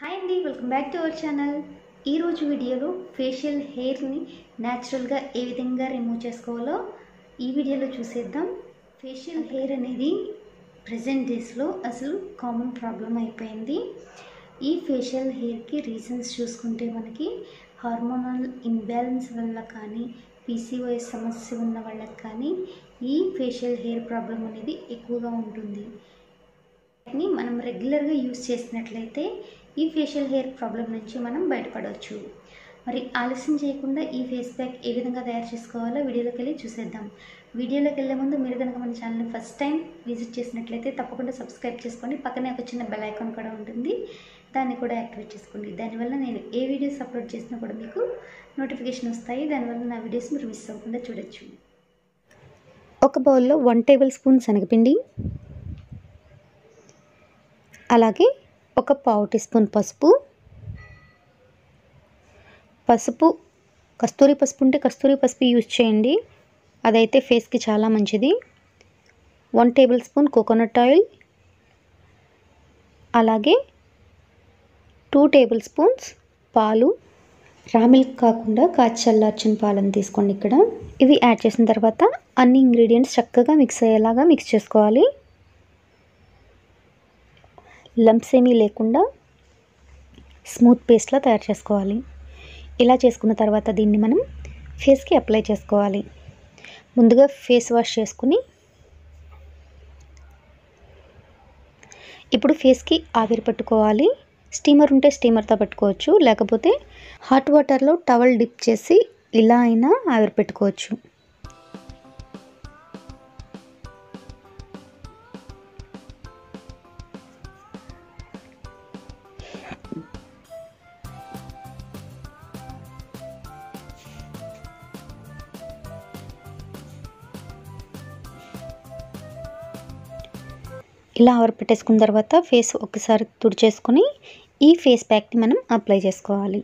Hi అండి, welcome back to our channel. ఈరోజు వీడియోలో ఫేషియల్ హెయిర్ని న్యాచురల్గా ఏ విధంగా రిమూవ్ చేసుకోవాలో ఈ వీడియోలో చూసేద్దాం. ఫేషియల్ హెయిర్ అనేది ప్రజెంట్ డేస్లో అసలు కామన్ ప్రాబ్లం అయిపోయింది. ఈ ఫేషియల్ హెయిర్కి రీజన్స్ చూసుకుంటే మనకి హార్మోనల్ ఇంబ్యాలెన్స్ వల్ల కానీ, పీసీఓఎస్ సమస్య ఉన్న వాళ్ళకి కానీ ఈ ఫేషియల్ హెయిర్ ప్రాబ్లం అనేది ఎక్కువగా ఉంటుంది. మనం రెగ్యులర్గా యూజ్ చేసినట్లయితే ఈ ఫేషియల్ హెయిర్ ప్రాబ్లం నుంచి మనం బయటపడవచ్చు. మరి ఆలస్యం చేయకుండా ఈ ఫేస్ ప్యాక్ ఏ విధంగా తయారు చేసుకోవాలో వీడియోలోకి వెళ్ళి చూసేద్దాం. వీడియోలోకి వెళ్ళే ముందు మీరు కనుక మన ఛానల్ని ఫస్ట్ టైం విజిట్ చేసినట్లయితే తప్పకుండా సబ్స్క్రైబ్ చేసుకోండి. పక్కనే ఒక చిన్న బెల్ ఐకాన్ కూడా ఉంటుంది, దాన్ని కూడా యాక్టివేట్ చేసుకోండి. దానివల్ల నేను ఏ వీడియోస్ అప్లోడ్ చేసినా కూడా మీకు నోటిఫికేషన్ వస్తాయి. దానివల్ల నా వీడియోస్ మీరు మిస్ అవ్వకుండా చూడొచ్చు. ఒక బౌల్లో 1 టేబుల్ స్పూన్ శనగపిండి, అలాగే ఒక పావు టీ స్పూన్ పసుపు, కస్తూరి పసుపు ఉంటే కస్తూరి పసుపు యూజ్ చేయండి, అదైతే ఫేస్కి చాలా మంచిది. 1 టేబుల్ స్పూన్ కోకోనట్ ఆయిల్, అలాగే 2 టేబుల్ స్పూన్స్ పాలు. రా మిల్క్ కాకుండా కాచి చల్లార్చిన పాలను తీసుకోండి. ఇక్కడ ఇవి యాడ్ చేసిన తర్వాత అన్ని ఇంగ్రీడియంట్స్ చక్కగా మిక్స్ అయ్యేలాగా మిక్స్ చేసుకోవాలి. లంప్స్ ఏమీ లేకుండా స్మూత్ పేస్ట్లా తయారు చేసుకోవాలి. ఇలా చేసుకున్న తర్వాత దీన్ని మనం ఫేస్కి అప్లై చేసుకోవాలి. ముందుగా ఫేస్ వాష్ చేసుకుని ఇప్పుడు ఫేస్కి ఆవిరి పట్టుకోవాలి. స్టీమర్ ఉంటే స్టీమర్తో పెట్టుకోవచ్చు, లేకపోతే హాట్ వాటర్లో టవల్ డిప్ చేసి ఇలా అయినా ఆవిరి పెట్టుకోవచ్చు. ఇలా ఆవిరి పెట్టేసుకున్న తర్వాత ఫేస్ ఒకసారి తుడిచేసుకొని ఈ ఫేస్ ప్యాక్ని మనం అప్లై చేసుకోవాలి.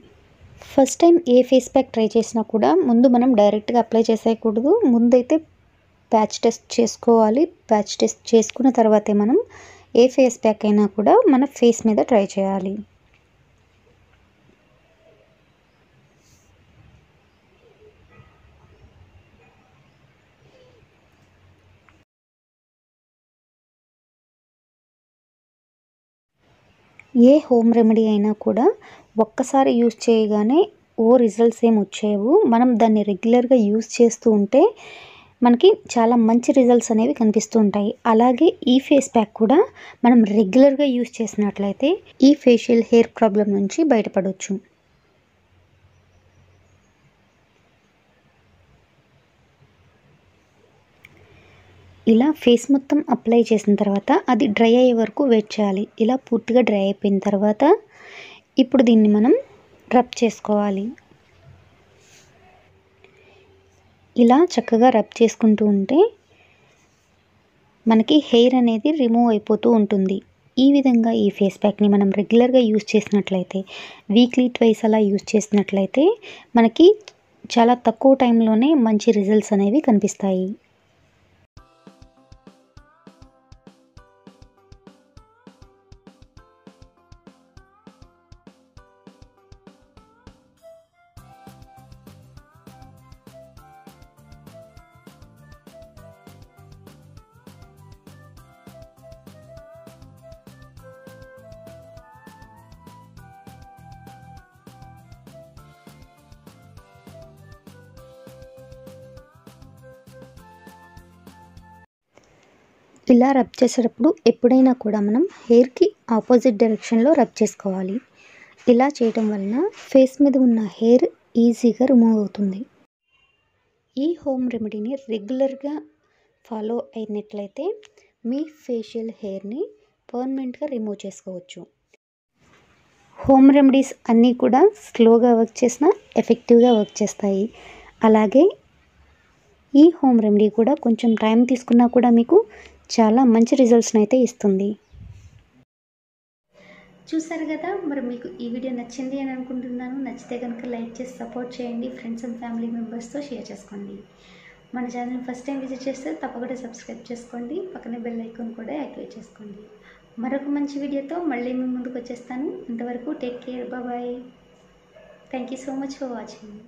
ఫస్ట్ టైం ఏ ఫేస్ ప్యాక్ ట్రై చేసినా కూడా ముందు మనం డైరెక్ట్గా అప్లై చేసేయకూడదు. ముందైతే ప్యాచ్ టెస్ట్ చేసుకోవాలి. ప్యాచ్ టెస్ట్ చేసుకున్న తర్వాతే మనం ఏ ఫేస్ ప్యాక్ అయినా కూడా మన ఫేస్ మీద ట్రై చేయాలి. ఏ హోమ్ రెమెడీ అయినా కూడా ఒక్కసారి యూజ్ చేయగానే రిజల్ట్స్ ఏమి వచ్చేవు. మనం దాన్ని రెగ్యులర్గా యూజ్ చేస్తూ ఉంటే మనకి చాలా మంచి రిజల్ట్స్ అనేవి కనిపిస్తూ ఉంటాయి. అలాగే ఈ ఫేస్ ప్యాక్ కూడా మనం రెగ్యులర్గా యూజ్ చేసినట్లయితే ఈ ఫేషియల్ హెయిర్ ప్రాబ్లం నుంచి బయటపడవచ్చు. ఇలా ఫేస్ మొత్తం అప్లై చేసిన తర్వాత అది డ్రై అయ్యే వరకు వెయిట్ చేయాలి. ఇలా పూర్తిగా డ్రై అయిపోయిన తర్వాత ఇప్పుడు దీన్ని మనం రబ్ చేసుకోవాలి. ఇలా చక్కగా రబ్ చేసుకుంటూ ఉంటే మనకి హెయిర్ అనేది రిమూవ్ అయిపోతూ ఉంటుంది. ఈ విధంగా ఈ ఫేస్ ప్యాక్ని మనం రెగ్యులర్గా యూజ్ చేసినట్లయితే, వీక్లీ ట్వైస్ అలా యూజ్ చేసినట్లయితే మనకి చాలా తక్కువ టైంలోనే మంచి రిజల్ట్స్ అనేవి కనిపిస్తాయి. ఇలా రబ్ చేసేటప్పుడు ఎప్పుడైనా కూడా మనం హెయిర్కి ఆపోజిట్ డైరెక్షన్లో రబ్ చేసుకోవాలి. ఇలా చేయడం వలన ఫేస్ మీద ఉన్న హెయిర్ ఈజీగా రిమూవ్ అవుతుంది. ఈ హోమ్ రెమెడీని రెగ్యులర్గా ఫాలో అయినట్లయితే మీ ఫేషియల్ హెయిర్ని పర్మనెంట్గా రిమూవ్ చేసుకోవచ్చు. హోమ్ రెమెడీస్ అన్నీ కూడా స్లోగా వర్క్ చేసినా ఎఫెక్టివ్గా వర్క్ చేస్తాయి. అలాగే ఈ హోమ్ రెమెడీ కూడా కొంచెం టైం తీసుకున్నా కూడా మీకు చాలా మంచి రిజల్ట్స్ని అయితే ఇస్తుంది. చూసారు కదా, మరి మీకు ఈ వీడియో నచ్చింది అని అనుకుంటున్నాను. నచ్చితే కనుక లైక్ చేసి సపోర్ట్ చేయండి. ఫ్రెండ్స్ అండ్ ఫ్యామిలీ మెంబర్స్తో షేర్ చేసుకోండి. మన ఛానల్ ఫస్ట్ టైం విజిట్ చేస్తే తప్పకుండా సబ్స్క్రైబ్ చేసుకోండి. పక్కనే బెల్ ఐకాన్ కూడా యాక్టివేట్ చేసుకోండి. మరొక మంచి వీడియోతో మళ్ళీ మీ ముందుకు వచ్చేస్తాను. ఇంతవరకు take care, bye. Thank you so much for watching.